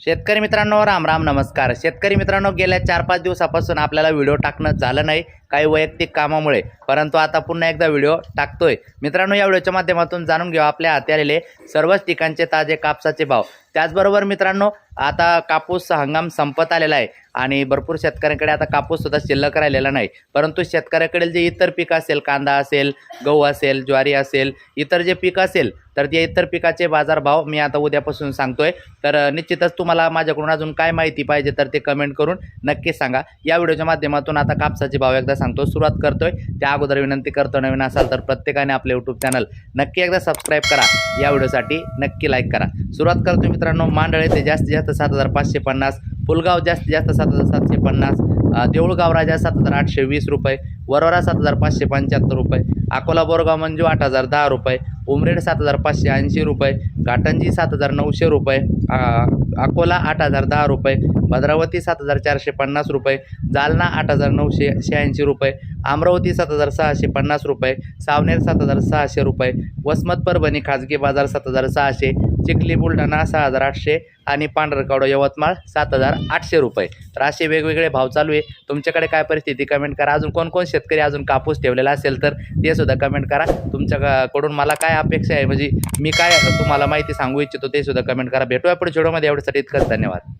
शेतकरी मित्रांनो, राम राम नमस्कार. शेतकरी मित्रांनो, गेल्या 4-5 दिवसापासून आपल्याला व्हिडिओ टाकणं झालं नाही काही वैयक्तिक कामामुळे, परंतु आता पुन्हा एकदा व्हिडिओ टाकतोय. मित्रांनो, या व्हिडिओच्या माध्यमातून जाणून घेऊ आपल्या हाती आलेले सर्वच ठिकाणचे ताजे कापसाचे भाव. त्याचबरोबर मित्रांनो, आता कापूस हंगाम संपत आलेला आहे आणि भरपूर शेतकऱ्यांकडे आता कापूस सुद्धा शिल्लक राहिलेला नाही. परंतु शेतकऱ्याकडे जे इतर पीक असेल, कांदा असेल, गहू असेल, ज्वारी असेल, इतर जे पीक असेल, तर ते इतर पिकाचे बाजारभाव मी आता उद्यापासून सांगतोय. तर निश्चितच तुम्हाला माझ्याकडून अजून काय माहिती पाहिजे तर ते कमेंट करून नक्की सांगा. या व्हिडिओच्या माध्यमातून आता कापसाचे भाव एकदा सांगतो, सुरुवात करतोय. त्या अगोदर विनंती करतो, नवीन असाल तर प्रत्येकाने आपले यूट्यूब चॅनल नक्की एकदा सबस्क्राईब करा, या व्हिडिओसाठी नक्की लाईक करा. सुरुवात करतो मित्रांनो, मांडळे ते जास्तीत जास्त 7,550, फुलगाव जास्तीत जास्त 7,750, देऊळगाव राजा 7,820 रुपये, वरोरा 7,575 रुपये, अकोला बोरगाव मंजू 8,010 रुपये, उमरेड 7,580 रुपये, घाटंजी 7,900 रुपये, अकोला 8,010 रुपये, भद्रावती 7,450 रुपये, जालना 8,986 रुपये, अमरावती 7,650 रुपये, सावनेर 7,600 रुपये, वसमत परभणी खाजगी बाजार 7,600, चिखली बुलढाणा 6,800 आणि पांढरकवडा यवतमाळ 7,800 रुपये. तर असे वेगवेगळे भाव चालू आहे. तुमच्याकडे काय परिस्थिती कमेंट करा. अजून कोण शेतकरी अजून कापूस ठेवलेला असेल तर ते सुद्धा कमेंट करा. तुमच्याकडून मला काय अपेक्षा आहे, म्हणजे मी काय तुम्हाला माहिती सांगू इच्छितो ते सुद्धा कमेंट करा. भेटूया पुढच्या व्हिडिओमध्ये. एवढ्यासाठी इतकंच. धन्यवाद.